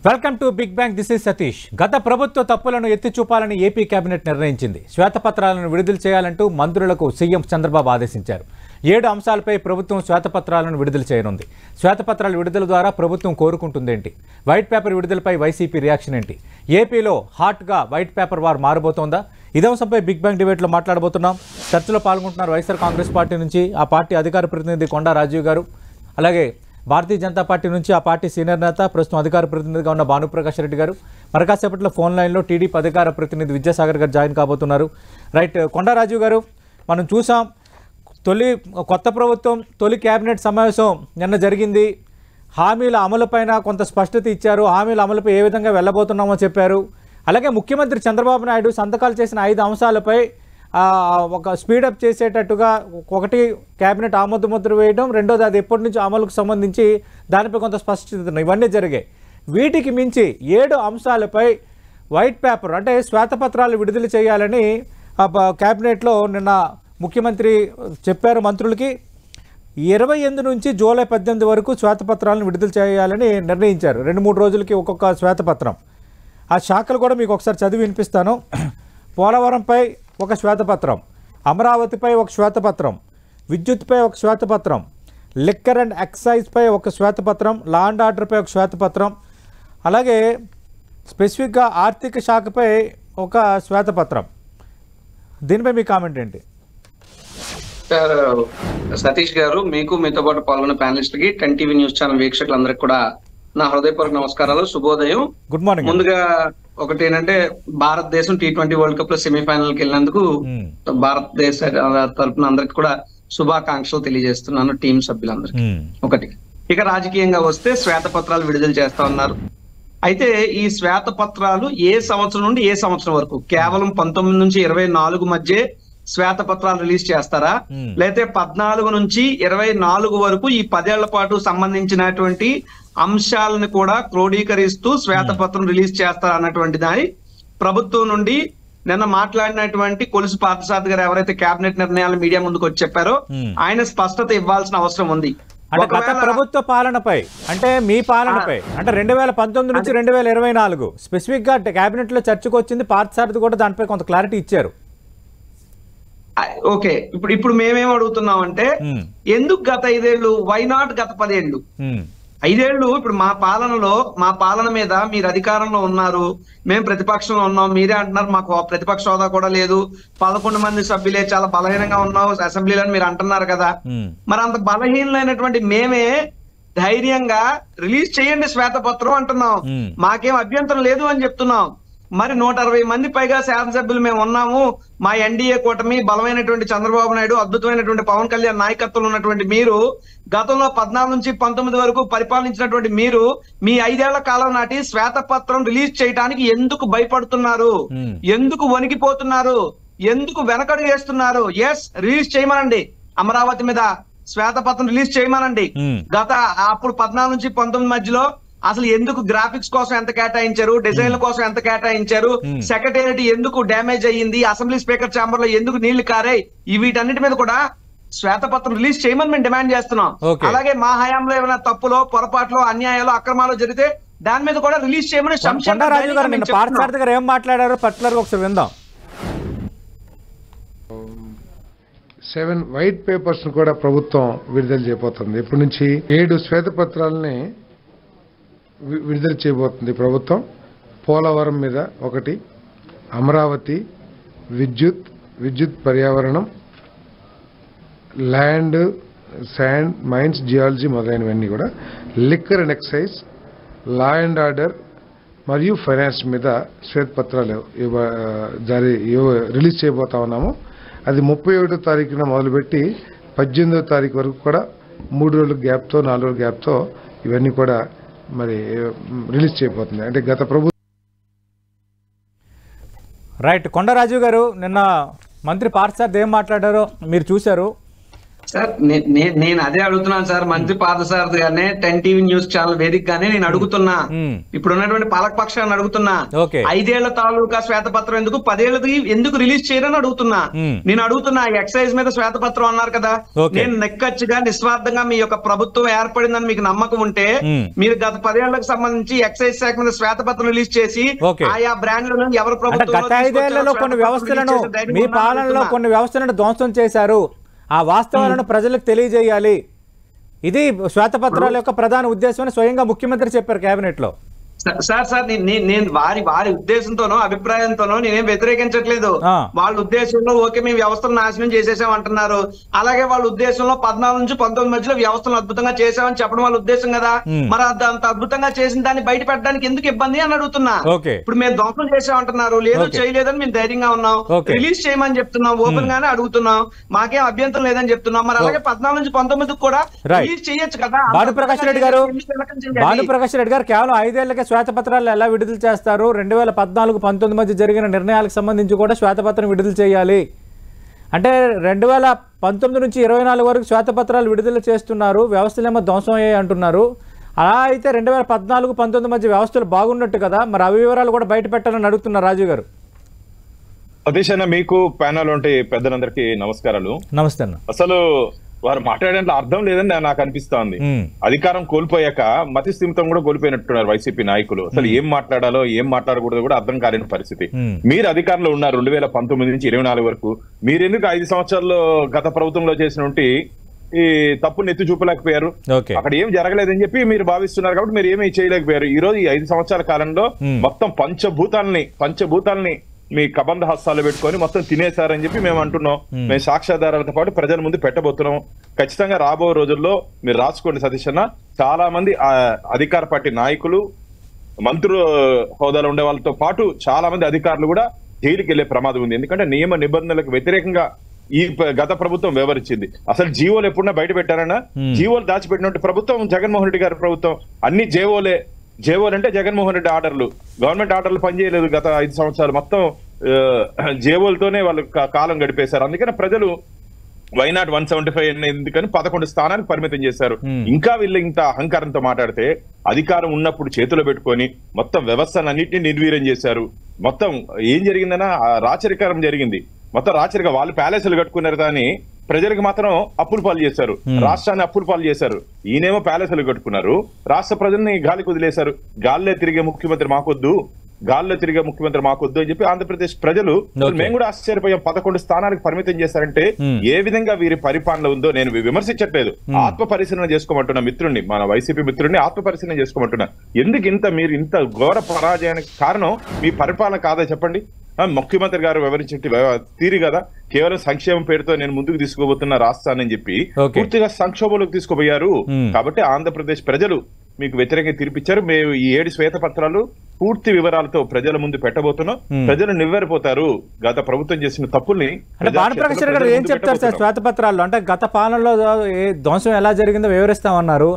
Welcome to big bang. This is Satish. గత ప్రభుత్వ తప్పులను ఎత్తి చూపాలని ఏపీ కేబినెట్ నిర్ణయించింది. శ్వేతపత్రాలను విడుదల చేయాలంటూ మంత్రులకు సీఎం చంద్రబాబు ఆదేశించారు. 7 అంశాలపై ప్రభుత్వం శ్వేతపత్రాలను విడుదల చేయనుంది. శ్వేతపత్రాల విడుదల ద్వారా ప్రభుత్వం కోరుకుంటుందేంటి? వైట్ పేపర్ విడుదలపై వైసీపీ రియాక్షన్ ఏంటి? ఏపీలో హాట్గా వైట్ పేపర్ వార్ మారబోతోందా? ఇదే అంశంపై బిగ్ బ్యాంగ్ డిబేట్లో మాట్లాడబోతున్నాం. చర్చలో పాల్గొంటున్నారు వైఎస్ఆర్ కాంగ్రెస్ పార్టీ నుంచి ఆ పార్టీ అధికార ప్రతినిధి కొండా రాజీవ్ గారు, అలాగే భారతీయ జనతా పార్టీ నుంచి ఆ పార్టీ సీనియర్ నేత ప్రస్తుతం అధికార ప్రతినిధిగా ఉన్న భానుప్రకాష్ రెడ్డి గారు. మరకాసేపట్లో ఫోన్ లైన్లో టీడీపీ అధికార ప్రతినిధి విద్యాసాగర్ గారు జాయిన్ కాబోతున్నారు. రైట్, కొండా రాజీవ్ గారు, మనం చూసాం కొత్త ప్రభుత్వం తొలి కేబినెట్ సమావేశం నిన్న జరిగింది. హామీల అమలుపైన కొంత స్పష్టత ఇచ్చారు. హామీల అమలుపై ఏ విధంగా వెళ్ళబోతున్నామో చెప్పారు. అలాగే ముఖ్యమంత్రి చంద్రబాబు నాయుడు సంతకాలు చేసిన 5 అంశాలపై ఒక స్పీడప్ చేసేటట్టుగా ఒకటి కేబినెట్ ఆమోదముద్ర వేయడం, రెండోది అది ఎప్పటి నుంచి అమలుకు సంబంధించి దానిపై కొంత స్పష్టత, ఇవన్నీ జరిగాయి. వీటికి మించి 7 అంశాలపై వైట్ పేపర్ అంటే శ్వేతపత్రాలు విడుదల చేయాలని కేబినెట్లో నిన్న ముఖ్యమంత్రి చెప్పారు మంత్రులకి. 28 నుంచి జూలై 18 వరకు శ్వేతపత్రాలను విడుదల చేయాలని నిర్ణయించారు. 2-3 రోజులకి ఒక్కొక్క శ్వేతపత్రం. ఆ శాఖలు కూడా మీకు ఒకసారి చదివి వినిపిస్తాను. పోలవరంపై ఒక శ్వేతపత్రం, అమరావతిపై ఒక శ్వేతపత్రం, విద్యుత్పై ఒక శ్వేతపత్రం, లిక్కర్ అండ్ ఎక్సైజ్పై ఒక శ్వేతపత్రం, లా అండ్ ఆర్డర్పై ఒక శ్వేతపత్రం, అలాగే స్పెసిఫిక్గా ఆర్థిక శాఖపై ఒక శ్వేతపత్రం. దీనిపై మీ కామెంట్ ఏంటి? సతీష్ గారు, మీకు మీతో పాటు పాల్గొన్న ప్యానలిస్ట్కి 10 టీవీ న్యూస్ ఛానల్ వీక్షకులందరికీ కూడా నా హృదయపూర్వక నమస్కారాలు, శుభోదయం, గుడ్ మార్నింగ్. ముందుగా ఒకటి ఏంటంటే, భారతదేశం T20 వరల్డ్ కప్ లో సెమీఫైనల్ కి వెళ్ళినందుకు భారతదేశ తరపున అందరికి కూడా శుభాకాంక్షలు తెలియజేస్తున్నాను టీం సభ్యులందరికీ. ఒకటి, ఇక రాజకీయంగా వస్తే శ్వేతపత్రాలు విడుదల చేస్తా ఉన్నారు. అయితే ఈ శ్వేతపత్రాలు ఏ సంవత్సరం నుండి ఏ సంవత్సరం వరకు? కేవలం 19 నుంచి 24 మధ్య శ్వేతపత్రాలు రిలీజ్ చేస్తారా, లేకపోతే 14 నుంచి 24 వరకు ఈ 10 ఏళ్ల పాటు సంబంధించినటువంటి అంశాలను కూడా క్రోడీకరిస్తూ శ్వేతపత్రం రిలీజ్ చేస్తారా అన్నటువంటి దాని ప్రభుత్వం నుండి నిన్న మాట్లాడినటువంటి కొలుసు పార్థసారథి గారు ఎవరైతే కేబినెట్ నిర్ణయాలు మీడియా ముందుకు వచ్చి చెప్పారో ఆయన స్పష్టత ఇవ్వాల్సిన అవసరం ఉంది. అంటే గత ప్రభుత్వ పాలనపై, అంటే మీ పాలనపై, అంటే 2019 నుంచి 2024 స్పెసిఫిక్ గా కేబినెట్ లో చర్చకు వచ్చింది. పార్థసారథి కూడా దానిపై కొంత క్లారిటీ ఇచ్చారు. ఓకే, ఇప్పుడు మేమేం అడుగుతున్నాం అంటే, ఎందుకు గత 5 ఏళ్ళు, వై నాట్ గత 10 ఏళ్ళు? 5 ఏళ్ళు ఇప్పుడు మా పాలన మీద మీరు అధికారంలో ఉన్నారు, మేము ప్రతిపక్షంలో ఉన్నాం, మీరే అంటున్నారు మాకు ప్రతిపక్ష హోదా కూడా లేదు, 11 మంది సభ్యులే, చాలా బలహీనంగా ఉన్నాం అసెంబ్లీలో మీరు అంటున్నారు కదా. మరి అంత బలహీనమైనటువంటి మేమే ధైర్యంగా రిలీజ్ చేయండి శ్వేతపత్రం అంటున్నాం, మాకేం అభ్యంతరం లేదు అని చెప్తున్నాం. మరి 160 మంది పైగా శాసనసభ్యులు మేము ఉన్నాము, మా ఎన్డీఏ కూటమి, బలమైనటువంటి చంద్రబాబు నాయుడు, అద్భుతమైనటువంటి పవన్ కళ్యాణ్ నాయకత్వంలో ఉన్నటువంటి మీరు, గతంలో 14 నుంచి 19 వరకు పరిపాలించినటువంటి మీరు, మీ 5 ఏళ్ల కాలం నాటి శ్వేతపత్రం రిలీజ్ చేయడానికి ఎందుకు భయపడుతున్నారు? ఎందుకు వణికిపోతున్నారు? ఎందుకు వెనకడుగు వేస్తున్నారు? ఎస్, రిలీజ్ చేయమనండి, అమరావతి మీద శ్వేతపత్రం రిలీజ్ చేయమనండి. గత అప్పుడు 14 నుంచి 19 మధ్యలో అసలు ఎందుకు గ్రాఫిక్స్ కోసం ఎంత కేటాయించారు, డిజైన్ల కోసం ఎంత కేటాయించారు, సెక్రటేరియట్ ఎందుకు డ్యామేజ్ అయ్యింది, అసెంబ్లీ స్పీకర్ ఛాంబర్ లో ఎందుకు నీళ్లు కారాయి, వీటన్నిటి మీద కూడా శ్వేతపత్రం రిలీజ్ చేయమని మేము డిమాండ్ చేస్తున్నాం. అలాగే మా హయాంలో ఏమైనా తప్పులో, పొరపాట్లు, అన్యాయాలు, అక్రమాలు జరిగితే దాని మీద కూడా రిలీజ్ చేయమని పార్థసారథి గారు ఏం మాట్లాడారో పర్టికులర్ ఒకసారి విందాం. 7 వైట్ పేపర్స్ కూడా ప్రభుత్వం విడుదల చేయబోతుంది. ఇప్పటి నుంచి 7 శ్వేతపత్రాలని విడుదల చేయబోతుంది ప్రభుత్వం. పోలవరం మీద ఒకటి, అమరావతి, విద్యుత్, పర్యావరణం, ల్యాండ్, శాండ్, మైన్స్, జియాలజీ మొదలైనవన్నీ కూడా, liquor and excise, law and order మరియు ఫైనాన్స్ మీద శ్వేతపత్రాలు రిలీజ్ చేయబోతా ఉన్నాము. అది 31వ తారీఖున మొదలుపెట్టి 18వ తారీఖు వరకు కూడా 3 రోజుల గ్యాప్తో, 4 రోజుల గ్యాప్తో ఇవన్నీ కూడా మరి రిలీజ్ చేయబోతుంది. అంటే గత ప్రభుత్వం. రైట్, కొండరాజు గారు, నిన్న మంత్రి పార్థసారథి ఏం మాట్లాడారో మీరు చూశారు. సార్ నేను అదే అడుగుతున్నాను సార్, మంత్రి పాదసారథి గానే 10 టీవీ న్యూస్ ఛానల్ వేదిక గానే నేను అడుగుతున్నా, ఇప్పుడు ఉన్నటువంటి పాలకపక్షాన్ని అడుగుతున్నా, 5 ఏళ్ల తాలూకా శ్వేతపత్రం ఎందుకు 10 ఏళ్ళది ఎందుకు రిలీజ్ చేయరని అడుగుతున్నా. నేను అడుగుతున్నా, ఎక్సైజ్ మీద శ్వేతపత్రం అన్నారు కదా, నేను నెక్కచ్చిగా నిస్వార్థంగా మీ యొక్క ప్రభుత్వం ఏర్పడిందని మీకు నమ్మకం ఉంటే మీరు గత 10 ఏళ్లకు సంబంధించి ఎక్సైజ్ శాఖ మీద శ్వేతపత్రం రిలీజ్ చేసి ఆయా బ్రాండ్లను ఎవరు ప్రభుత్వం కొన్ని వ్యవస్థలను మీ పాలనలో కొన్ని వ్యవస్థలను ధ్వంసం చేశారు, ఆ వాస్తవాలను ప్రజలకు తెలియజేయాలి, ఇది శ్వేతపత్రాల యొక్క ప్రధాన ఉద్దేశం అని స్వయంగా ముఖ్యమంత్రి చెప్పారు కేబినెట్ లో. సార్ నేను వారి ఉద్దేశంతోనో అభిప్రాయంతోనో నేనేం వ్యతిరేకించట్లేదు. వాళ్ళ ఉద్దేశంలో ఓకే మేము వ్యవస్థను నాశనం చేసేసాం అంటున్నారు, అలాగే వాళ్ళ ఉద్దేశంలో 14 నుంచి 19 మధ్యలో వ్యవస్థను అద్భుతంగా చేసామని చెప్పడం వాళ్ళ ఉద్దేశం కదా. మరి అంత అద్భుతంగా చేసిన దాన్ని బయట పెట్టడానికి ఎందుకు ఇబ్బంది అని అడుగుతున్నా. ఇప్పుడు మేము ధ్వంసం చేసామంటున్నారు, లేదు చేయలేదని మేము ధైర్యంగా ఉన్నాం, రిలీజ్ చేయమని చెప్తున్నాం, ఓపెన్ గానే అడుగుతున్నాం, మాకేం అభ్యంతరం లేదని చెప్తున్నాం. మరి అలాగే 14 నుంచి 19 కూడా రిలీజ్ చేయొచ్చు కదా. భానుప్రకాష్ రెడ్డి గారు కేవలం 5 ఏళ్లకే శ్వేతపత్రాలు ఎలా విడుదల చేస్తారు, 2014-19 మధ్య జరిగిన నిర్ణయాలకు సంబంధించి కూడా శ్వేతపత్రం విడుదల చేయాలి అంటే 2019 నుంచి 24 వరకు శ్వేతపత్రాలు విడుదల చేస్తున్నారు, వ్యవస్థలేమో ధ్వంసం అయ్యాయి అంటున్నారు. అలా అయితే 2014-19 మధ్య వ్యవస్థలు బాగున్నట్టు కదా, మరి అవి వివరాలు కూడా బయట పెట్టాలని అడుగుతున్నారు రాజు గారు. సతీష్ అన్న, మీకు ప్యానల్ ఉంటే పెద్దలందరికీ నమస్కారాలు. నమస్తే అన్న. అసలు వారు మాట్లాడేందుకు అర్థం లేదని నాకు అనిపిస్తోంది. అధికారం కోల్పోయాక మతి స్థిమితం కూడా కోల్పోయినట్టున్నారు వైసీపీ నాయకులు. అసలు ఏం మాట్లాడాలో ఏం మాట్లాడకూడదు కూడా అర్థం కాలేని పరిస్థితి. మీరు అధికారంలో ఉన్నారు 2019 నుంచి 24 వరకు. మీరెందుకు 5 సంవత్సరాల్లో గత ప్రభుత్వంలో చేసినటువంటి ఈ తప్పుని ఎత్తి చూపలేకపోయారు? అక్కడ ఏం జరగలేదని చెప్పి మీరు భావిస్తున్నారు కాబట్టి మీరు ఏమీ చేయలేకపోయారు. ఈ రోజు ఈ 5 సంవత్సరాల కాలంలో మొత్తం పంచభూతాలని మీ కబంధ హస్తాలు పెట్టుకొని మొత్తం తినేశారని చెప్పి మేము అంటున్నాం. మేము సాక్ష్యాధారాలతో పాటు ప్రజల ముందు పెట్టబోతున్నాం. ఖచ్చితంగా రాబో రోజుల్లో మీరు రాసుకోండి సతీష్ అన్న, చాలా మంది అధికార పార్టీ నాయకులు, మంత్రుల హోదాలో ఉండే వాళ్ళతో పాటు చాలా మంది అధికారులు కూడా జైలుకి వెళ్లే ప్రమాదం ఉంది. ఎందుకంటే నియమ నిబంధనలకు వ్యతిరేకంగా ఈ గత ప్రభుత్వం వ్యవహరించింది. అసలు జీవోలు ఎప్పుడన్నా బయట పెట్టారన్నా? జీవోలు దాచిపెట్టినట్టు ప్రభుత్వం జగన్మోహన్ రెడ్డి గారి ప్రభుత్వం. అన్ని జేవోలు అంటే జగన్మోహన్ రెడ్డి ఆర్డర్లు, గవర్నమెంట్ ఆర్డర్లు పనిచేయలేదు గత 5 సంవత్సరాలు. మొత్తం జేవోలతోనే వాళ్ళు కాలం గడిపేశారు. అందుకని ప్రజలు వైనాట్ 175 ఎందుకని 11 స్థానానికి పరిమితం చేశారు. ఇంకా వీళ్ళు ఇంత అహంకారంతో మాట్లాడితే, అధికారం ఉన్నప్పుడు చేతిలో పెట్టుకొని మొత్తం వ్యవస్థలన్నింటినీ నిర్వీర్యం చేశారు. మొత్తం ఏం జరిగిందన్నా రాచరికరం జరిగింది. మొత్తం రాచరిక వాళ్ళు ప్యాలెస్లు కట్టుకున్నారు కానీ ప్రజలకు మాత్రం అప్పులు పాలు చేశారు, రాష్ట్రాన్ని అప్పులు పాలు చేశారు. ఈయనేమో ప్యాలెస్లు కట్టుకున్నారు, రాష్ట్ర ప్రజల్ని గాలికి వదిలేశారు. గాల్లో తిరిగే ముఖ్యమంత్రి మాకొద్దు అని చెప్పి ఆంధ్రప్రదేశ్ ప్రజలు, మేము కూడా ఆశ్చర్యపోయాం. 11 స్థానాలకు పరిమితం చేశారంటే ఏ విధంగా వీరి పరిపాలన ఉందో నేను విమర్శించట్లేదు, ఆత్మ పరిశీలన చేసుకోమంటున్నా మిత్రుడిని, మన వైసీపీ మిత్రుడిని ఆత్మ పరిశీలన చేసుకోమంటున్నా. ఎందుకు మీరు ఇంత ఘోర పరాజయానికి కారణం మీ పరిపాలన కాదా చెప్పండి? ముఖ్యమంత్రి గారు వివరించే తీరు కదా, కేవలం సంక్షేమం పేరుతో నేను ముందుకు తీసుకోబోతున్న రాష్ట్రాన్ని అని చెప్పి పూర్తిగా సంక్షోభంలోకి తీసుకుపోయారు. కాబట్టి ఆంధ్రప్రదేశ్ ప్రజలు మీకు వ్యతిరేకంగా తీర్పిచ్చారు. మేము ఈ 7 శ్వేతపత్రాలు పూర్తి వివరాలతో ప్రజల ముందు పెట్టబోతున్నాం. ప్రజలు నివ్వెరపోతారు గత ప్రభుత్వం చేసిన తప్పుల్ని. భానుప్రకాష్ గారు ఏం చెప్తారు సార్ శ్వేతపత్రాలు? అంటే గత పాలనలో ధ్వంసం ఎలా జరిగిందో వివరిస్తామన్నారు,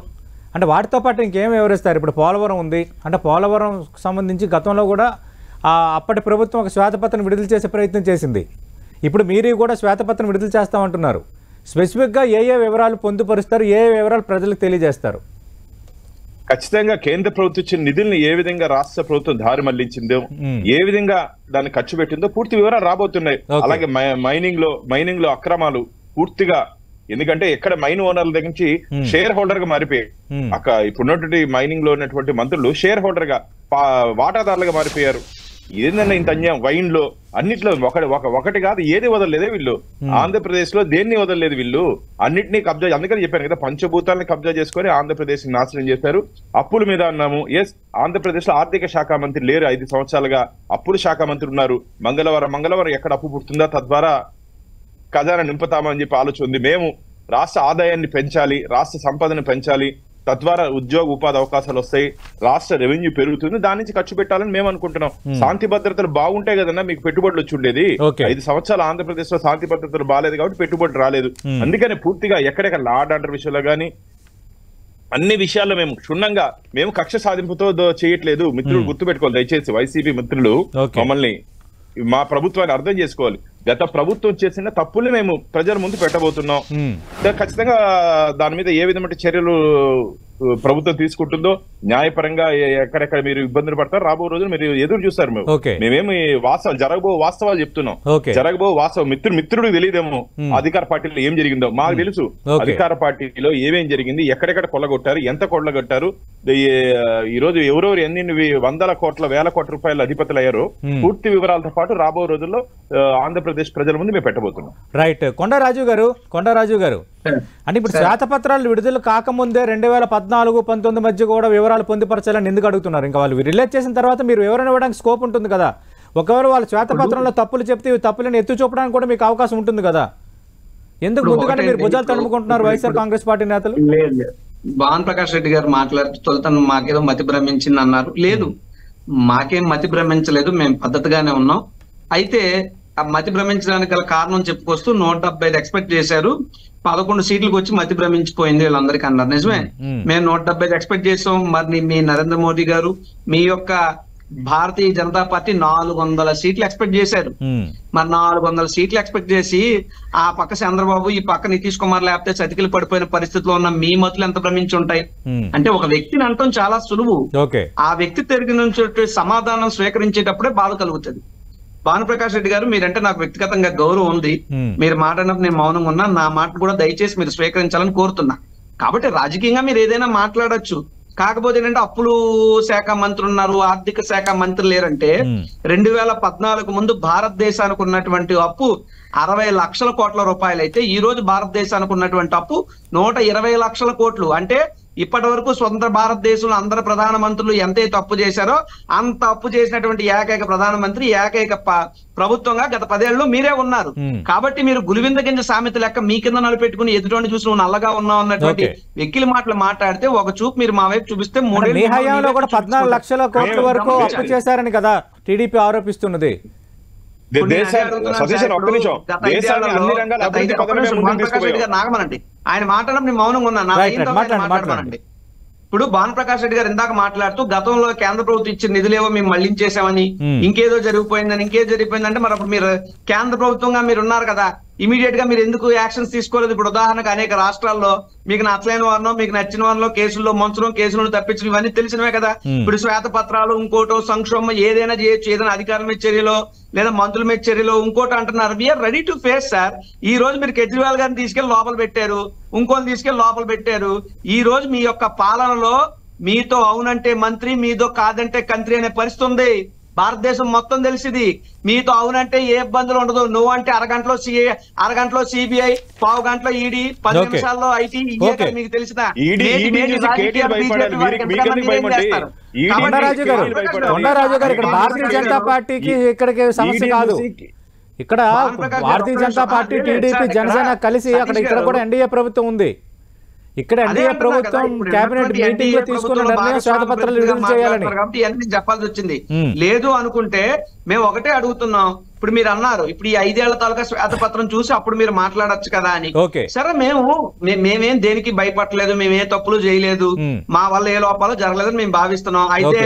అంటే వాటితో పాటు ఇంకేం వివరిస్తారు? ఇప్పుడు పోలవరం ఉంది, అంటే పోలవరం సంబంధించి గతంలో కూడా అప్పటి ప్రభుత్వం ఒక శ్వేతపత్రం విడుదల చేసే ప్రయత్నం చేసింది. ఇప్పుడు మీరు కూడా శ్వేతపత్రం విడుదల చేస్తామంటున్నారు. స్పెసిఫిక్గా ఏ వివరాలు పొందుపరుస్తారు, ఏ వివరాలు ప్రజలకు తెలియజేస్తారు? ఖచ్చితంగా కేంద్ర ప్రభుత్వం ఇచ్చిన నిధుల్ని ఏ విధంగా రాష్ట్ర ప్రభుత్వం దారి మళ్లించిందో, ఏ విధంగా దాన్ని ఖర్చు పెట్టిందో పూర్తి వివరాలు రాబోతున్నాయి. అలాగే మైనింగ్ లో అక్రమాలు పూర్తిగా, ఎందుకంటే ఎక్కడ మైన్ ఓనర్ల దగ్గర నుంచి షేర్ హోల్డర్ గా మారిపోయాయి. ఇప్పుడున్నటువంటి మైనింగ్ లో ఉన్నటువంటి మంత్రులు షేర్ హోల్డర్ గా వాటాదారులుగా మారిపోయారు. ఏందన్నా ఇంత అన్యాయం? వైన్ లో అన్నిట్లో ఒకటి కాదు, ఏది వదలలేదే వీళ్ళు. ఆంధ్రప్రదేశ్ లో దేన్ని వదలలేదు వీళ్ళు, అన్నింటినీ కబ్జా. అందుకని చెప్పాను కదా, పంచభూతాలని కబ్జా చేసుకొని ఆంధ్రప్రదేశ్ ని నాశనం చేశారు. అప్పుల మీద అన్నాము. ఆంధ్రప్రదేశ్ లో ఆర్థిక శాఖ మంత్రి లేరు, 5 సంవత్సరాలుగా అప్పుల శాఖ మంత్రి ఉన్నారు. మంగళవారం ఎక్కడ అప్పు పుడుతుందా, తద్వారా ఖజానా నింపుతామని చెప్పి ఆలోచన ఉంది. మేము రాష్ట్ర ఆదాయాన్ని పెంచాలి, రాష్ట్ర సంపదను పెంచాలి, తద్వారా ఉద్యోగ ఉపాధి అవకాశాలు వస్తాయి, రాష్ట్ర రెవెన్యూ పెరుగుతుంది, దాని నుంచి ఖర్చు పెట్టాలని మేము అనుకుంటున్నాం. శాంతి భద్రతలు బాగుంటాయి కదన్నా మీకు పెట్టుబడులు వచ్చి ఉండేది. 5 సంవత్సరాలు ఆంధ్రప్రదేశ్ లో శాంతి భద్రతలు బాగాలేదు కాబట్టి పెట్టుబడులు రాలేదు. అందుకని పూర్తిగా ఎక్కడెక్కడ లా అండ్ ఆర్డర్ విషయంలో గానీ అన్ని విషయాల్లో మేము కక్ష సాధింపుతో చేయట్లేదు. మిత్రులు గుర్తుపెట్టుకోవాలి దయచేసి, వైసీపీ మిత్రులు మమ్మల్ని మా ప్రభుత్వాన్ని అర్థం చేసుకోవాలి. గత ప్రభుత్వం చేసిన తప్పుల్ని మేము ప్రజల ముందు పెట్టబోతున్నాం. ఖచ్చితంగా దాని మీద ఏ విధమైన చర్యలు ప్రభుత్వం తీసుకుంటుందో న్యాయపరంగా ఎక్కడెక్కడ మీరు ఇబ్బందులు పడతారు రాబో రోజులు మీరు ఎదురు చూస్తారు. మేమేమి వాస్తవాలు చెప్తున్నాం. జరగబో వాస్తవం మిత్రుడికి తెలియదేమో అధికార పార్టీలో ఏం జరిగిందో. మాకు తెలుసు అధికార పార్టీలో ఏమేం జరిగింది, ఎక్కడెక్కడ కొల్లగొట్టారు, ఎంత కొల్లగొట్టారు, ఈ రోజు ఎవరెవరు ఎన్ని వందల కోట్ల వేల కోట్ల రూపాయల అధిపతులు అయ్యారో పూర్తి వివరాలతో పాటు రాబో రోజుల్లో ఆంధ్రప్రదేశ్ ప్రజల ముందు మేము పెట్టబోతున్నాం. రైట్. కొండరాజు గారు అంటే ఇప్పుడు శ్వేతపత్రాలు విడుదల కాకముందే 2014-19 మధ్య కూడా వివరాలు పొందుపరచాలని ఎందుకు అడుగుతున్నారు? ఇంకా వాళ్ళు రిలీజ్ చేసిన తర్వాత మీరు వివరణ ఇవ్వడానికి స్కోప్ ఉంటుంది కదా. ఒకవేళ వాళ్ళు శ్వేతపత్రంలో తప్పులు చెప్తే తప్పులను ఎత్తు చూపడానికి కూడా మీకు అవకాశం ఉంటుంది కదా. ఎందుకు ముందుగానే మీరు భుజాలు తడుముకుంటున్నారు వైఎస్ఆర్ కాంగ్రెస్ పార్టీ నేతలు? భాను ప్రకాష్ రెడ్డి గారు మాట్లాడుతూ తొలుతను మాకేదో మతి భ్రమించింది అన్నారు. లేదు, మాకేం మతి భ్రమించలేదు, మేము పద్ధతిగానే ఉన్నాం. అయితే ఆ మతి భ్రమించడానికి గల కారణం చెప్పుకొస్తూ 175 ఎక్స్పెక్ట్ చేశారు, 11 సీట్లకు వచ్చి మతి భ్రమించిపోయింది వీళ్ళందరికీ అన్నారు. నిజమే, మేము 175 ఎక్స్పెక్ట్ చేసాం. మరి మీ నరేంద్ర మోడీ గారు మీ యొక్క భారతీయ జనతా పార్టీ 400 సీట్లు ఎక్స్పెక్ట్ చేశారు. మరి 400 సీట్లు ఎక్స్పెక్ట్ చేసి ఆ పక్క చంద్రబాబు ఈ పక్క నితీష్ కుమార్ లేకపోతే చతికిలు పడిపోయిన పరిస్థితిలో ఉన్న మీ మతులు ఎంత భ్రమించి ఉంటాయి? అంటే ఒక వ్యక్తిని అంటాం చాలా సులువు, ఆ వ్యక్తి తిరిగి నుంచి సమాధానం స్వీకరించేటప్పుడే బాధ కలుగుతుంది. భానుప్రకాష్ రెడ్డి గారు, మీరంటే నాకు వ్యక్తిగతంగా గౌరవం ఉంది, మీరు మాట్లాడినప్పుడు నేను మౌనంగా ఉన్నా, నా మాట కూడా దయచేసి మీరు స్వీకరించాలని కోరుతున్నా. కాబట్టి రాజకీయంగా మీరు ఏదైనా మాట్లాడొచ్చు, కాకపోతే ఏంటంటే అప్పులు శాఖ మంత్రి ఉన్నారు, ఆర్థిక శాఖ మంత్రి లేరంటే 2014 ముందు భారతదేశానికి ఉన్నటువంటి అప్పు 60 లక్షల కోట్ల రూపాయలు అయితే ఈ రోజు భారతదేశానికి ఉన్నటువంటి అప్పు 120 లక్షల కోట్లు. అంటే ఇప్పటి వరకు స్వతంత్ర భారతదేశంలో అందరు ప్రధానమంత్రులు ఎంతైతే అప్పు చేశారో అంత అప్పు చేసినటువంటి ఏకైక ప్రధానమంత్రి, ఏకైక ప్రభుత్వంగా గత 10 ఏళ్ళు మీరే ఉన్నారు. కాబట్టి మీరు గులివింద గింజ సామెత లెక్క మీ కింద నలుపెట్టుకుని ఎదుటి చూసి నువ్వు నల్లగా ఉన్నావు అన్నటువంటి వెక్కిలి మాటలు మాట్లాడితే ఒక చూపు మీరు మా వైపు చూపిస్తే 14 లక్షల కోట్ల వరకు అప్పు చేశారని కదా టీడీపీ ఆరోపిస్తున్నది. నాగమనండి, ఆయన మాట్లాడినప్పుడు మౌనంగా ఉన్నా. ఇప్పుడు భానుప్రకాష్ రెడ్డి గారు ఇందాక మాట్లాడుతూ గతంలో కేంద్ర ప్రభుత్వం ఇచ్చిన నిధులేవో మేము మళ్లించేసామని, ఇంకేదో జరిగిపోయిందని, ఇంకేదో జరిగిపోయిందంటే మరి అప్పుడు మీరు కేంద్ర ప్రభుత్వంగా మీరు ఉన్నారు కదా, ఇమీడియట్ గా మీరు ఎందుకు యాక్షన్స్ తీసుకోలేదు? ఇప్పుడు ఉదాహరణకు అనేక రాష్ట్రాల్లో మీకు నచ్చలేని వారినో మీకు నచ్చిన వారిలో కేసుల్లో మంచడం, కేసులను తప్పించడం ఇవన్నీ తెలిసినవే కదా. ఇప్పుడు శ్వేత పత్రాలు, ఇంకోటో సంక్షోభం ఏదైనా చేయొచ్చు, ఏదైనా అధికారుల మీద చర్యలో లేదా మంత్రుల మీద చర్యలో ఇంకోటి అంటున్నారు. We are ready to face sir. ఈ రోజు మీరు కేజ్రీవాల్ గారిని తీసుకెళ్లి లోపల పెట్టారు, ఇంకోని తీసుకెళ్లి లోపల పెట్టారు. ఈ రోజు మీ యొక్క పాలనలో మీతో అవునంటే మంత్రి, మీతో కాదంటే కంత్రి అనే పరిస్థితి ఉంది. భారతదేశం మొత్తం తెలిసింది. మీతో అవునంటే ఏ ఇబ్బందులు ఉండదు, నువ్వు అంటే అరగంటలో సిబిఐ, పావు గంటలో ఈడీ, 10 నిమిషాల్లో ఐటీ, మీకు తెలిసిన కొండరాజు గారు ఇక్కడ భారతీయ జనతా పార్టీకి ఇక్కడికి సమస్య కాదు. ఇక్కడ భారతీయ జనతా పార్టీ, టీడీపీ, జనసేన కలిసి ఇక్కడ కూడా ఎన్డీఏ ప్రభుత్వం ఉంది. ఇక్కడ ఎన్డీఏ ప్రభుత్వం కేబినెట్ మీటింగ్ లో తీసుకున్న నిర్ణయం శ్వేతపత్రాలు విడుదల చేయాలని కాబట్టి చెప్పాల్సి వచ్చింది. లేదు అనుకుంటే మేము ఒకటే అడుగుతున్నాం. ఇప్పుడు మీరు అన్నారు ఇప్పుడు ఈ 5 ఏళ్ల తాలూకా శ్వేతపత్రం చూసి అప్పుడు మీరు మాట్లాడొచ్చు కదా అని. సరే, మేమేం దేనికి భయపడలేదు, మేమే తప్పులు చేయలేదు, మా వల్ల ఏ లోపాలు జరగలేదని మేము భావిస్తున్నాం. అయితే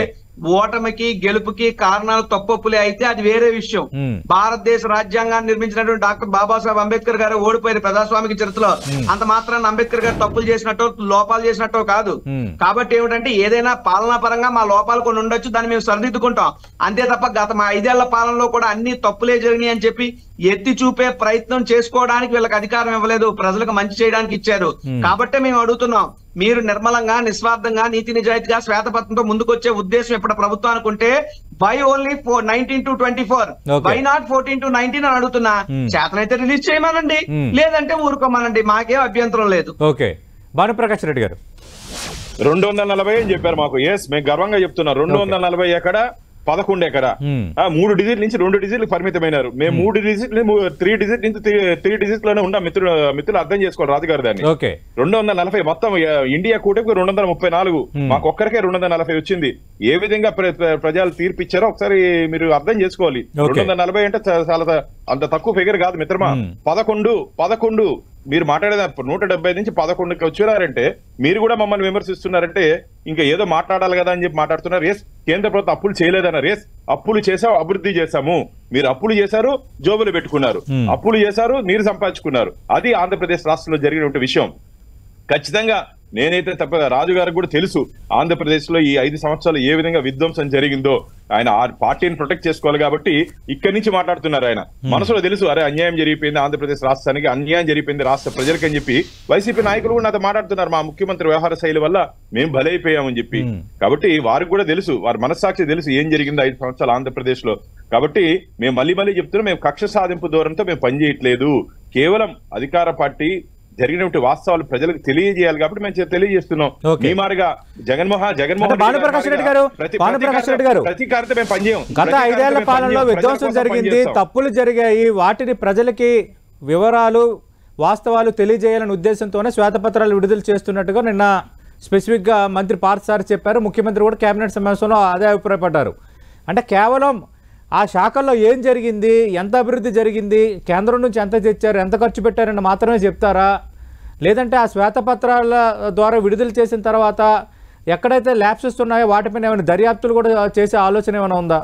ఓటమికి గెలుపుకి కారణాలు తప్పొప్పులే అయితే అది వేరే విషయం. భారతదేశ రాజ్యాంగాన్ని నిర్మించినటువంటి డాక్టర్ బాబాసాహెబ్ అంబేద్కర్ గారు ఓడిపోయిన ప్రజాస్వామిక చరిత్రలో అంత మాత్రాన్ని అంబేద్కర్ గారు తప్పులు చేసినట్టు లోపాలు చేసినట్టు కాదు. కాబట్టి ఏమిటంటే ఏదైనా పాలనా పరంగా మా లోపాలు కొన్ని ఉండొచ్చు, దాన్ని మేము సరిదిద్దుకుంటాం అంతే తప్ప గత మా 5 ఏళ్ల పాలనలో కూడా అన్ని తప్పులే జరిగినాయి అని చెప్పి ఎత్తి చూపే ప్రయత్నం చేసుకోవడానికి వీళ్ళకి అధికారం ఇవ్వలేదు, ప్రజలకు మంచి చేయడానికి ఇచ్చారు. కాబట్టే మేము అడుగుతున్నాం, మీరు నిర్మలంగా, నిస్వార్థంగా, నీతి నిజాయితీగా శ్వేతపత్రంతో ముందుకొచ్చే ఉద్దేశం ఇప్పుడు ప్రభుత్వానికి ఉంటే why only 19 to 24, why not 14 to 19 అని అడుగుతున్నా. చేతనైతే రిలీజ్ చేయమనండి, లేదంటే ఊరుకోమనండి, మాకేం అభ్యంతరం లేదు. ఓకే, భానుప్రకాష్ రెడ్డి గారు 240 అని చెప్పారు మాకు. ఎస్, మేము గర్వంగా చెప్తున్నాం. 240 ఎక్కడ, 11 ఎక్కడ, 3 డిజిట్ నుంచి 2 డిజిట్లు పరిమితమైనారు. మేము 3 డిజిట్లు 3 డిజిట్ నుంచి 3 డిజిట్ లోనే ఉన్నాం. మిత్రులు అర్థం చేసుకోవాలి రాజుగారు దాన్ని. 240 మొత్తం ఇండియా కూటమికి 234, మాకు ఒక్కరికే 240 వచ్చింది. ఏ విధంగా ప్రజలు తీర్పిచ్చారో ఒకసారి మీరు అర్థం చేసుకోవాలి. 240 అంటే చాలా అంత తక్కువ ఫిగర్ కాదు మిత్రమా. 11 మీరు మాట్లాడేది 170 నుంచి 11కి వచ్చారంటే మీరు కూడా మమ్మల్ని విమర్శిస్తున్నారంటే ఇంకా ఏదో మాట్లాడాలి కదా అని చెప్పి మాట్లాడుతున్నారు. ఎస్, కేంద్ర ప్రభుత్వం అప్పులు చేయలేదన్నారు. ఎస్, అప్పులు చేసాము, అభివృద్ధి చేశాము. మీరు అప్పులు చేశారు, జోబులు పెట్టుకున్నారు. అప్పులు చేశారు, మీరు సంపాదించుకున్నారు. అది ఆంధ్రప్రదేశ్ రాష్ట్రంలో జరిగినటువంటి విషయం. ఖచ్చితంగా నేనైతే తప్ప రాజు గారికి కూడా తెలుసు ఆంధ్రప్రదేశ్ లో ఈ 5 సంవత్సరాలు ఏ విధంగా విధ్వంసం జరిగిందో. ఆయన ఆ పార్టీని ప్రొటెక్ట్ చేసుకోవాలి కాబట్టి ఇక్కడి నుంచి మాట్లాడుతున్నారు. ఆయన మనసులో తెలుసు, అరే అన్యాయం జరిగిపోయింది ఆంధ్రప్రదేశ్ రాష్ట్రానికి, అన్యాయం జరిగిపోయింది రాష్ట్ర ప్రజలకు అని చెప్పి వైసీపీ నాయకులు కూడా నాతో మాట్లాడుతున్నారు. మా ముఖ్యమంత్రి వ్యవహార శైలి వల్ల మేము బలైపోయామని చెప్పి. కాబట్టి వారికి కూడా తెలుసు, వారి మనస్సాక్షి తెలుసు ఏం జరిగింది 5 సంవత్సరాలు ఆంధ్రప్రదేశ్ లో. కాబట్టి మేము మళ్ళీ చెప్తున్నాం, మేము కక్ష సాధింపు ధోరణితో మేము పనిచేయట్లేదు. కేవలం అధికార పార్టీ జరిగినటువంటి వాస్తవాలు ప్రజలకు తెలియజేయాలి కాబట్టి మేము తెలియజేస్తున్నాం. మీ మారిగా జగన్మోహన్ భానుప్రకాష్ రెడ్డి గారు ప్రతీకారంతో మేము పనిచేయం. గత 5 ఏళ్ల పాలనలో విధ్వంసం జరిగింది, తప్పులు జరిగాయి, వాటిని ప్రజలకి వివరాలు వాస్తవాలు తెలియజేయాలనే ఉద్దేశంతోనే శ్వేతపత్రాలు విడుదల చేస్తున్నట్టుగా నిన్న స్పెసిఫిక్ గా మంత్రి పార్థసారథి చెప్పారు. ముఖ్యమంత్రి కూడా కేబినెట్ సమావేశంలో అదే అభిప్రాయపడ్డారు. అంటే కేవలం ఆ శాఖల్లో ఏం జరిగింది, ఎంత అభివృద్ధి జరిగింది, కేంద్రం నుంచి ఎంత తెచ్చారు, ఎంత ఖర్చు పెట్టారని మాత్రమే చెప్తారా? లేదంటే ఆ శ్వేతపత్రాల ద్వారా విడుదల చేసిన తర్వాత ఎక్కడైతే ల్యాప్సెస్ ఉన్నాయో వాటిపైన ఏమైనా దర్యాప్తులు కూడా చేసే ఆలోచన ఏమైనా ఉందా?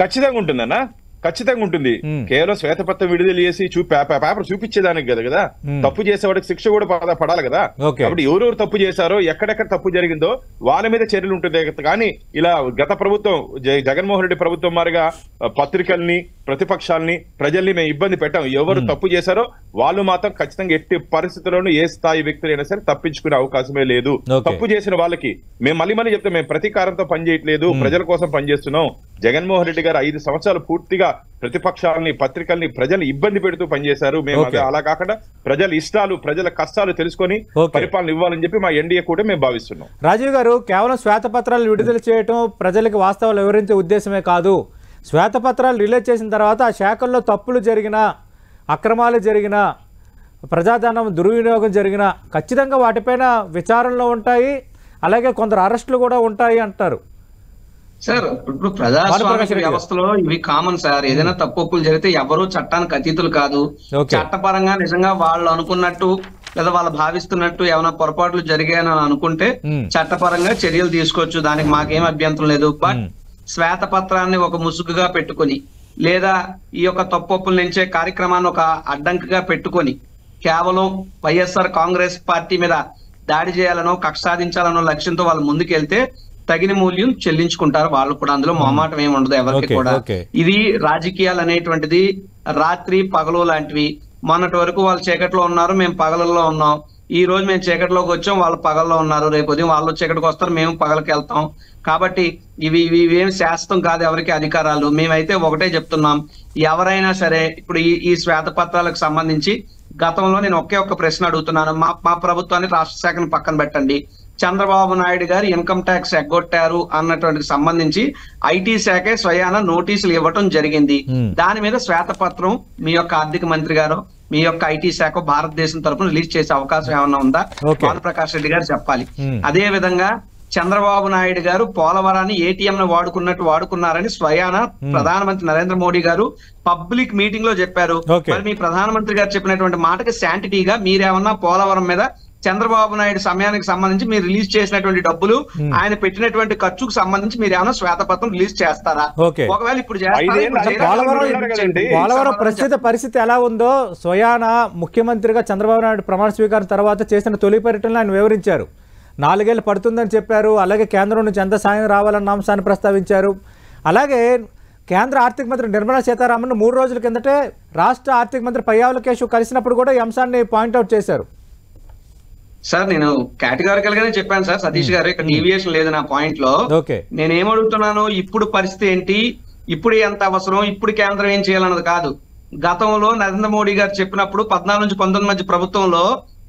ఖచ్చితంగా ఉంటుందన్నా, ఖచ్చితంగా ఉంటుంది. కేవలం శ్వేతపత్రం విడుదల చేసి పేపర్ చూపించేదానికి కదా. తప్పు చేసేవాడికి శిక్ష కూడా పడాలి కదా. కాబట్టి ఎవరెవరు తప్పు చేశారో, ఎక్కడెక్కడ తప్పు జరిగిందో వాళ్ళ మీద చర్యలు ఉంటుంది. కానీ ఇలా గత ప్రభుత్వం జగన్మోహన్ రెడ్డి ప్రభుత్వం మారిగా పత్రికల్ని, ప్రతిపక్షాలని, ప్రజల్ని మేము ఇబ్బంది పెట్టాం. ఎవరు తప్పు చేశారో వాళ్ళు మాత్రం ఖచ్చితంగా ఎట్టి పరిస్థితుల్లోనూ ఏ స్థాయి వ్యక్తులైనా సరే తప్పించుకునే అవకాశమే లేదు. తప్పు చేసిన వాళ్ళకి మేము మళ్ళీ చెప్తాం, మేము ప్రతీకారంతో పనిచేయట్లేదు, ప్రజల కోసం పనిచేస్తున్నాం. జగన్మోహన్ రెడ్డి గారు 5 సంవత్సరాలు పూర్తిగా ప్రతిపక్షాలని, పత్రికల్ని, ప్రజల్ని ఇబ్బంది పెడుతూ పనిచేశారు. మేము అలా కాకుండా ప్రజల ఇష్టాలు, ప్రజల కష్టాలు తెలుసుకొని పరిపాలన ఇవ్వాలని చెప్పి మా ఎన్డీఏ కూడా మేము భావిస్తున్నాం. రాజీవ్ గారు, కేవలం శ్వేతపత్రాలు విడుదల చేయటం ప్రజలకు వాస్తవాలు వివరించే ఉద్దేశమే కాదు. శ్వేతపత్రాలు రిలీజ్ చేసిన తర్వాత ఆ శాఖల్లో తప్పులు జరిగినా, అక్రమాలు జరిగినా, ప్రజాధనం దుర్వినియోగం జరిగినా ఖచ్చితంగా వాటిపైన విచారణలో ఉంటాయి, అలాగే కొందరు అరెస్టులు కూడా ఉంటాయి అంటారు. సార్, ఇప్పుడు ప్రజాస్వామిక వ్యవస్థలో ఇవి కామన్ సార్. ఏదైనా తప్పులు జరిగితే ఎవరు చట్టానికి అతీతులు కాదు. చట్టపరంగా నిజంగా వాళ్ళు అనుకున్నట్టు లేదా వాళ్ళు భావిస్తున్నట్టు ఏమైనా పొరపాట్లు జరిగాయని అనుకుంటే చట్టపరంగా చర్యలు తీసుకోవచ్చు. దానికి మాకేం అభ్యంతరం లేదు. బట్ శ్వేతపత్రాన్ని ఒక ముసుగుగా పెట్టుకొని లేదా ఈ యొక్క తప్పుల నుంచే కార్యక్రమాన్ని ఒక అడ్డంకిగా పెట్టుకొని కేవలం వైఎస్ఆర్ కాంగ్రెస్ పార్టీ మీద దాడి చేయాలనో, కక్ష సాధించాలనో లక్ష్యంతో వాళ్ళు ముందుకెళ్తే తగిన మూల్యం చెల్లించుకుంటారు వాళ్ళు కూడా. అందులో మొహమాటం ఏమి ఉండదు ఎవరికి కూడా. ఇది రాజకీయాలు అనేటువంటిది రాత్రి పగలు లాంటివి. మొన్నటి వరకు వాళ్ళు చీకట్లో ఉన్నారు, మేము పగలలో ఉన్నాం. ఈ రోజు మేము చీకటిలోకి వచ్చాం, వాళ్ళు పగల్లో ఉన్నారు. రేపు ఉదయం వాళ్ళు చీకటికి వస్తారు, మేము పగలకి వెళ్తాం. కాబట్టి ఇవేం శాశ్వతం కాదు ఎవరికి అధికారాలు. మేమైతే ఒకటే చెప్తున్నాం, ఎవరైనా సరే ఇప్పుడు ఈ శ్వేతపత్రాలకు సంబంధించి గతంలో నేను ఒక్క ప్రశ్న అడుగుతున్నాను. మా ప్రభుత్వాన్ని, రాష్ట్ర శాఖను పక్కన పెట్టండి, చంద్రబాబు నాయుడు గారు ఇన్కమ్ ట్యాక్స్ ఎగ్గొట్టారు అన్నటువంటి సంబంధించి ఐటీ శాఖే స్వయాన నోటీసులు ఇవ్వటం జరిగింది. దాని మీద శ్వేతపత్రం మీ యొక్క ఆర్థిక మంత్రి గారు, మీ యొక్క ఐటీ శాఖ భారతదేశం తరఫున రిలీజ్ చేసే అవకాశం ఏమన్నా ఉందా? భానుప్రకాష్ రెడ్డి గారు చెప్పాలి. అదే విధంగా చంద్రబాబు నాయుడు గారు పోలవరాన్ని ఏటీఎం ను వాడుకున్నారని స్వయాన ప్రధానమంత్రి నరేంద్ర మోడీ గారు పబ్లిక్ మీటింగ్ లో చెప్పారు. మరి మీ ప్రధానమంత్రి గారు చెప్పినటువంటి మాటకి శాంటిటీగా మీరేమన్నా పోలవరం మీద చంద్రబాబు నాయుడు సమయానికి సంబంధించి మీరు రిలీజ్ చేసినటువంటి డబ్బులు, ఆయన పెట్టినటువంటి ఖర్చుకు సంబంధించి మీరు ఏమైనా శ్వేతపత్రం రిలీజ్ చేస్తారా? ఒకవేళ ఇప్పుడు పోలవరం ప్రస్తుత పరిస్థితి ఎలా ఉందో స్వయాన ముఖ్యమంత్రిగా చంద్రబాబు నాయుడు ప్రమాణ స్వీకారం తర్వాత చేసిన తొలి పర్యటనలో ఆయన వివరించారు. 4 ఏళ్ళు పడుతుందని చెప్పారు. అలాగే కేంద్రం నుంచి ఎంత సాయం రావాలన్న అంశాన్ని ప్రస్తావించారు. అలాగే కేంద్ర ఆర్థిక మంత్రి నిర్మలా సీతారామన్ 3 రోజుల కిందటే రాష్ట్ర ఆర్థిక మంత్రి పయ్యావుల కేశవ్ కలిసినప్పుడు కూడా ఈ అంశాన్ని పాయింట్అవుట్ చేశారు. సార్, నేను కేటగారికల్ గానే చెప్పాను సార్ సతీష్ గారు, ఇక్కడ డీవియేషన్ లేదు నా పాయింట్ లో. నేనేం అడుగుతున్నాను, ఇప్పుడు పరిస్థితి ఏంటి, ఇప్పుడు ఎంత అవసరం, ఇప్పుడు కేంద్రం ఏం చేయాలన్నది కాదు. గతంలో నరేంద్ర మోడీ గారు చెప్పినప్పుడు 14 నుంచి 19 మధ్య ప్రభుత్వంలో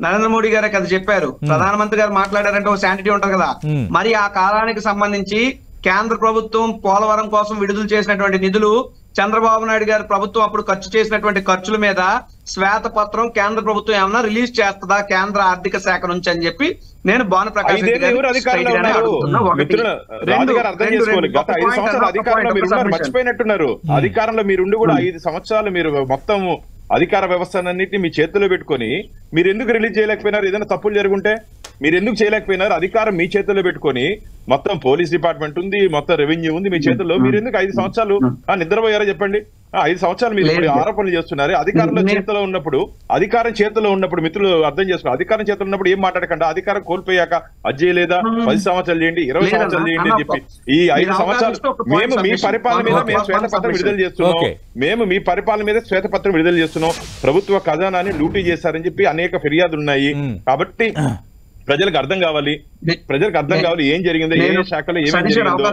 నరేంద్ర మోడీ గారే కదా చెప్పారు. ప్రధానమంత్రి గారు మాట్లాడారంటే ఒక శాంటిటీ ఉంటది కదా. మరి ఆ కాలానికి సంబంధించి కేంద్ర ప్రభుత్వం పోలవరం కోసం విడుదల చేసినటువంటి నిధులు, చంద్రబాబు నాయుడు గారి ప్రభుత్వం అప్పుడు ఖర్చు చేసినటువంటి ఖర్చుల మీద శ్వేతపత్రం కేంద్ర ప్రభుత్వం ఏమన్నా రిలీజ్ చేస్తుందా కేంద్ర ఆర్థిక శాఖ నుంచి అని చెప్పి నేను భానుప్రకాష్ మర్చిపోయినట్టున్నారు. అధికారంలో మీరుండి కూడా 5 సంవత్సరాలు మీరు మొత్తం అధికార వ్యవస్థనన్నింటినీ మీ చేతిలో పెట్టుకొని మీరు ఎందుకు రిలీజ్ చేయలేకపోయినారు? ఏదైనా తప్పులు జరుగుంటే మీరు ఎందుకు చేయలేకపోయినారు? అధికారం మీ చేతిలో పెట్టుకొని మొత్తం పోలీస్ డిపార్ట్మెంట్ ఉంది, మొత్తం రెవెన్యూ ఉంది మీ చేతుల్లో. మీరు ఎందుకు 5 సంవత్సరాలు నిద్రపోయారో చెప్పండి. 5 సంవత్సరాలు మీరు ఇప్పుడు ఆరోపణలు చేస్తున్నారు. అధికారంలో చేతిలో ఉన్నప్పుడు, అధికారం చేతిలో ఉన్నప్పుడు మిత్రులు అర్థం చేసుకున్నారు. అధికారం చేతిలో ఉన్నప్పుడు ఏం మాట్లాడకండి. అధికారం కోల్పోయాక అది చేయలేదా? 10 సంవత్సరాలు చేయండి, 20 సంవత్సరాలు చేయండి అని చెప్పి ఈ 5 సంవత్సరాలు మేము మీ పరిపాలన మీద మేము శ్వేతపత్రం విడుదల చేస్తున్నాం. మేము మీ పరిపాలన మీద శ్వేతపత్రం విడుదల చేస్తున్నాం. ప్రభుత్వ ఖజానాన్ని లూటీ చేశారని చెప్పి అనేక ఫిర్యాదులు ఉన్నాయి. కాబట్టి ప్రజలకు అర్థం కావాలి, ఏం జరిగిందో, ఏ శాఖలో ఏమేమి జరిగిందో.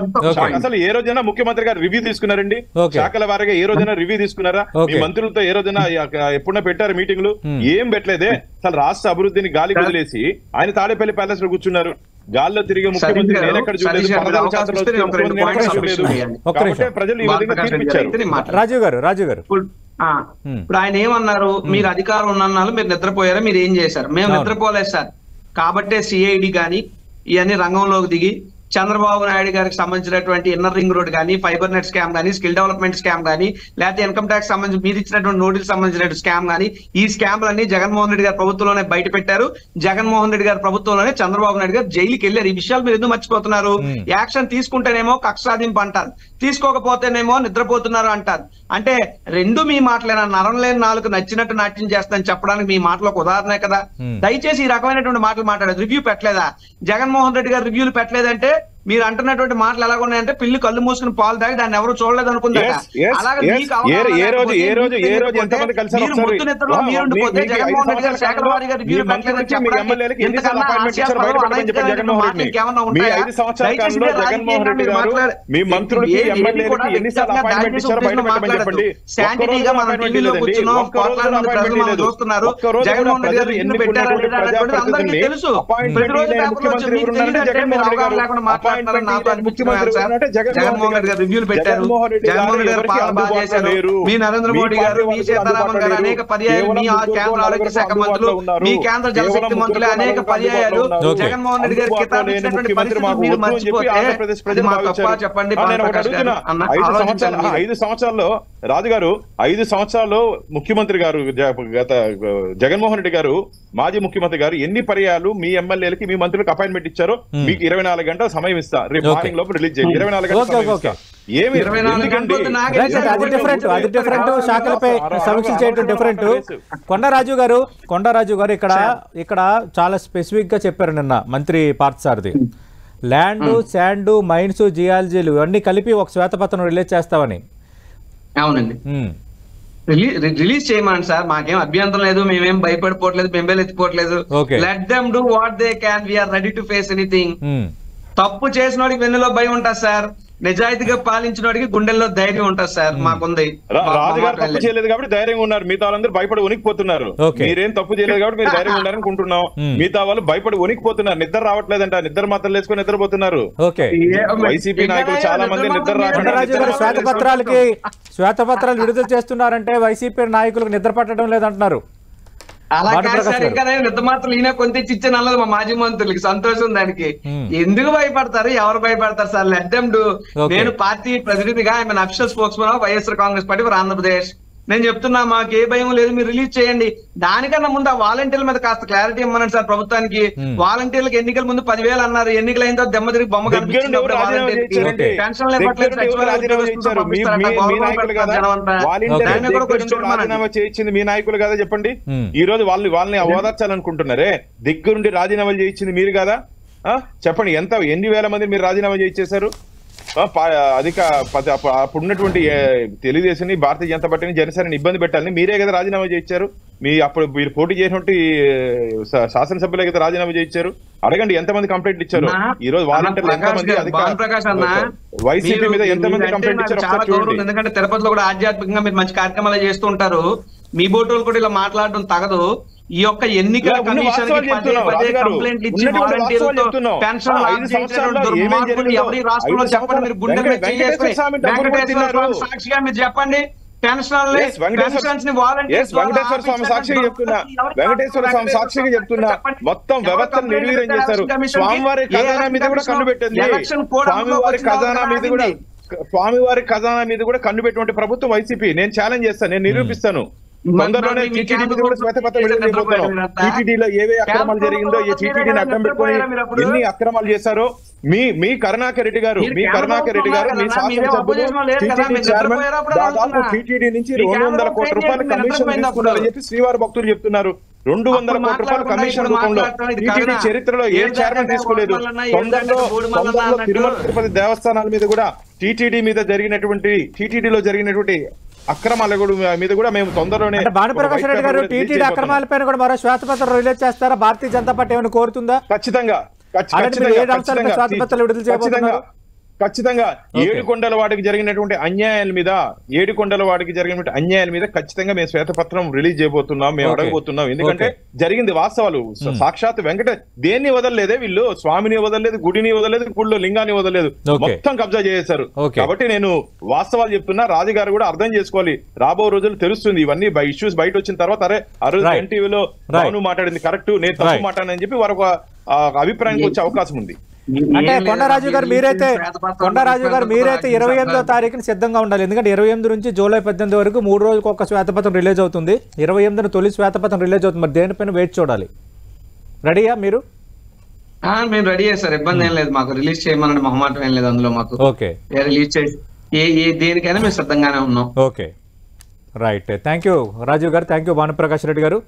అసలు ఏ రోజైనా ముఖ్యమంత్రి గారు రివ్యూ తీసుకున్నారండి? శాఖల వారిగా ఏ రోజైనా రివ్యూ తీసుకున్నారా? మీ మంత్రులతో ఏ రోజైనా ఎప్పుడన్నా పెట్టారు మీటింగ్లు? ఏం పెట్టలేదే. అసలు రాష్ట్ర అభివృద్ధిని గాలి వదిలేసి ఆయన తాడేపల్లి ప్యాలెస్ లో కూర్చున్నారు. గాల్లో తిరిగే ముఖ్యమంత్రి నేనెక్కడ చూడలేదు, ప్రజలు ఈ విధంగా తీర్పిచ్చారు. రాజు గారు ఇప్పుడు ఆయన ఏమన్నారు? మీరు అధికారం ఉన్నన్నాళ్ళు మీరు నిద్రపోయారా, మీరు ఏం చేశారు? మేము నిద్రపోలేదు సార్. కాబట్టే సిఐడి కానీ ఇవన్నీ రంగంలోకి దిగి చంద్రబాబు నాయుడు గారికి సంబంధించినటువంటి ఇన్నర్ రింగ్ రోడ్ కానీ, ఫైబర్ నెట్ స్కామ్ కానీ, స్కిల్ డెవలప్మెంట్ స్కామ్ కానీ, లేకపోతే ఇన్కమ్ ట్యాక్స్ సంబంధించి మీరు ఇచ్చినటువంటి నోటీస్ సంబంధించినటువంటి స్కామ్ కానీ, ఈ స్కామ్లన్నీ జగన్మోహన్ రెడ్డి గారి ప్రభుత్వంలోనే బయట పెట్టారు. జగన్మోహన్ రెడ్డి గారి ప్రభుత్వంలోనే చంద్రబాబు నాయుడు గారు జైలుకి వెళ్ళారు. ఈ విషయాలు మీరు ఎందుకు మర్చిపోతున్నారు? యాక్షన్ తీసుకుంటేనేమో కక్ష సాధింపు అంటారు, తీసుకోకపోతేనేమో నిద్రపోతున్నారు అంటారు. అంటే రెండు మీ మాటలేనా? నరం లేని నాలుగు నచ్చినట్టు నాట్యం చేస్తానని చెప్పడానికి మీ మాటలు ఒక ఉదాహరణే కదా. దయచేసి ఈ రకమైనటువంటి మాటలు మాట్లాడదు. రివ్యూ పెట్టలేదా? జగన్మోహన్ రెడ్డి గారు రివ్యూలు పెట్టలేదంటే మీరు అంటున్నటువంటి మాటలు ఎలా ఉన్నాయంటే పిల్లి కళ్ళు మూసుకుని పాలు తాగి దాన్ని ఎవరు చూడలేదు అనుకుంటారు. అలాగే చూస్తున్నారు. జగన్మోహన్ రెడ్డి గారు ఎన్ని పెట్టారు అందరికీ తెలుసు. ప్రతిరోజు లేకుండా మాట్లాడుతున్నారు. జగన్మోహన్ రెడ్డి గారు రివ్యూలు పెట్టారు. జగన్మోహన్ రెడ్డి గారు పాలన బాగా చేశారు. మీ నరేంద్ర మోడీ గారు, మీ సీతారామన్ గారు అనేక పర్యాయాలు, మీ కేంద్ర ఆరోగ్య శాఖ మంత్రులు, మీ కేంద్ర జలశక్తి మంత్రులు అనేక పర్యాయాలు జగన్మోహన్ రెడ్డి గారికి కితాబు ఇచ్చినటువంటి పరిస్థితి మీరు మర్చిపోతే అది మా తప్ప చెప్పండి. 5 సంవత్సరాల్లో రాజు గారు 5 సంవత్సరాల్లో ముఖ్యమంత్రి గారు గత జగన్మోహన్ రెడ్డి గారు మాజీ ముఖ్యమంత్రి గారు ఎన్ని పర్యాలు మీ ఎమ్మెల్యేలకి మీ మంత్రులకు అపాయింట్మెంట్ ఇచ్చారో మీకు 24 గంటల సమయం ఇస్తా. రేపు మార్నింగ్ లోపు రిలీజ్ చేయండి. 24 గంటల ఏమి అది డిఫరెంట్ శాఖలపై సమీక్ష చేయడం డిఫరెంట్. కొండరాజు గారు ఇక్కడ చాలా స్పెసిఫిక్ గా చెప్పారు నిన్న మంత్రి పార్థసారథి. ల్యాండ్, శాండ్, మైన్స్, జియాలజీలు ఇవన్నీ కలిపి ఒక శ్వేతపత్రం రిలీజ్ చేస్తామని. అవునండి, రిలీజ్ చేయమని సార్. మాకేం అభ్యంతరం లేదు, మేమేం భయపడిపోవట్లేదు, బెంబేలు ఎత్తిపోవట్లేదు. Let them do what they can, we are ready to face anything. తప్పు చేసిన వాడికి వెన్నులో భయం ఉంటుంది సార్. నిజాయితీగా పాలించిన వాడికి గుండెల్లో ధైర్యం ఉంటుంది సార్. మాకుంది. రాజుగారు తప్పు చేయలేదు కాబట్టి ధైర్యంగా ఉన్నారు. మిగతా వాళ్ళందరూ భయపడి వణికిపోతున్నారు. మీరేం తప్పు చేయలేదు కాబట్టి మీరు ధైర్యంగా ఉన్నారని అనుకుంటున్నాం. మిగతా వాళ్ళు భయపడి వణికిపోతున్నారు. నిద్ర రావట్లేదంట, నిద్ర మాత్రలు వేసుకొని నిద్రపోతున్నారు. వైసీపీ నాయకులు చాలా మంది నిద్ర రాకుండా శ్వేతపత్రాలు విడుదల చేస్తున్నారంటే వైసీపీ నాయకులకు నిద్ర పట్టడం లేదంటున్నారు. అలా కాదు సార్. ఇంకా నిద్ర మాత్రం ఈయన కొంత ఇచ్చిన అన్నది మా మాజీ మంత్రులకి సంతోషం. దానికి ఎందుకు భయపడతారు? ఎవరు భయపడతారు సార్? Let them do. నేను పార్టీ ప్రతినిధిగా I'm official spokesman of YSR Congress party for Andhra Pradesh. నేను చెప్తున్నా, మాకు ఏ భయం లేదు, మీరు రిలీజ్ చేయండి. దానికన్నా ముందు ఆ వాలంటీర్ల మీద కాస్త క్లారిటీ ఇవ్వమనండి సార్ ప్రభుత్వానికి. వాలంటీర్లకు ఎన్నికల ముందు 10,000 అన్నారు. ఎన్నికలు అయిన తర్వాత దెమ్మ తిరిగి బొమ్మ కనిపించింది. రాజీనామా చేయించింది మీ నాయకులు కదా చెప్పండి. ఈ రోజు వాళ్ళని ఓదార్చాలనుకుంటున్నారే. దగ్గరుండి రాజీనామాలు చేయించింది మీరు కదా. చెప్పండి, ఎన్ని వేల మంది మీరు రాజీనామా చేయించేశారు? అప్పుడున్నటువంటి తెలుగుదేశం, భారతీయ జనతా పార్టీని, జనసేనని ఇబ్బంది పెట్టాలని మీరే కదా రాజీనామా చేయించారు. అప్పుడు మీరు పోటీ చేసినట్టు శాసనసభ్యులే కదా రాజీనామా చేయించారు. అడగండి ఎంతమంది కంప్లైంట్ ఇచ్చారు. ఈ రోజు వాలంటీర్లు ఎంతమంది, వైసీపీ మీద ఎంతమంది కంప్లైంట్ ఇచ్చారు? ఎందుకంటే తిరుపతిలో కూడా ఆధ్యాత్మికంగా మీరు మంచి కార్యక్రమాలు చేస్తూ ఉంటారు. మీ బోటోలు కూడా ఇలా మాట్లాడడం తగదు. ఈ యొక్క ఎన్నికల కమిషన్ కంప్లైంట్ ఇచ్చి పెన్షన్ ఎవరి రాష్ట్రంలో చెప్పండి. మీరు గుండె వెంకటేశ్వర స్వామి సాక్షిగా మీరు చెప్పండి. వెంకటేశ్వర స్వామి సాక్షిగా చెప్తున్నా మొత్తం వ్యవస్థను నిర్వీర్యం చేశారు. స్వామివారి ఖజానా మీద కూడా కన్ను పెట్టింది. స్వామివారి ఖజానా మీద కూడా కన్ను పెట్టినటువంటి ప్రభుత్వం వైసీపీ. నేను ఛాలెంజ్ చేస్తాను, నేను నిరూపిస్తాను. తొందరలోనే మరి మీ టీటీడీ మీద ఛానల్ కూడా శ్వేతపత్రం విడుదల చేయబోతున్నాం. టీటీడీలో ఏవే అక్రమాలు జరిగిందో, ఏ టీటీడీని అడ్డం పెట్టుకొని ఎన్ని అక్రమాలు చేశారో మీ కరుణాకర్ రెడ్డి గారు, మీ శాసనసభ్యులు టీటీడీ చైర్మన్ దాదాపు టీటీడీ నుంచి 200 కోట్ల రూపాయల కమిషన్ తీసుకున్నారని చెప్పి శ్రీవారి భక్తులు చెప్తున్నారు. 200 కోట్ల రూపాయల కమిషన్ రూపంలో టీటీడీ చరిత్రలో ఏ చైర్మన్ తీసుకోలేదు. తొందరలో తిరుమల తిరుపతి దేవస్థానాల మీద కూడా టీటీడీలో జరిగినటువంటి అక్రమాల మీద కూడా మేము తొందరలోనే భానుప్రకాష్ రెడ్డి గారు టీటీడీ అక్రమాలపైన కూడా మరో శ్వేతపత్రం రిలీజ్ చేస్తారా? భారతీయ జనతా పార్టీ ఏమైనా కోరుతుందా? ఖచ్చితంగా ఖచ్చితంగా ఏడుకొండలవాడికి జరిగినటువంటి అన్యాయాల మీద ఖచ్చితంగా మేము శ్వేతపత్రం రిలీజ్ చేయబోతున్నాం, మేము అడగబోతున్నాం. ఎందుకంటే జరిగింది వాస్తవాలు, సాక్షాత్ దేన్ని వదలలేదే వీళ్ళు, స్వామిని వదలలేదు, గుడిని వదలలేదు, గుడిలో లింగాన్ని వదలలేదు, మొత్తం కబ్జా చేశారు. కాబట్టి నేను వాస్తవాలు చెప్తున్నా, రాజుగారు కూడా అర్థం చేసుకోవాలి. రాబో రోజులు తెలుస్తుంది ఇవన్నీ ఇష్యూస్ బయట వచ్చిన తర్వాత, అరే ఆ రోజు ఎన్టీవీలో భాను మాట్లాడింది కరెక్ట్, నేను తప్పు మాట్లాడని చెప్పి వారు ఒక అభిప్రాయానికి వచ్చే అవకాశం ఉంది. అంటే కొండరాజు గారు మీరైతే 28వ తారీఖున సిద్ధంగా ఉండాలి. ఎందుకంటే 28 నుంచి జూలై 18 వరకు 3 రోజులకు ఒక శ్వేతపత్రం రిలీజ్ అవుతుంది. 28న తొలి శ్వేతపత్రం రిలీజ్ అవుతుంది. మరి దేనిపైన వెయిట్ చూడాలి. రెడీయా మీరు? మేము రెడీ సార్, ఇబ్బంది ఏం లేదు. మాకు రిలీజ్ చేయమని మొహమాటం ఏం లేదు అందులో. మాకు ఓకే, రిలీజ్ చేసి దేనికైనా మేము సిద్ధంగానే ఉన్నాం. Okay, right. Thank you Rajeev గారు, థ్యాంక్ యూ భానుప్రకాష్ రెడ్డి గారు.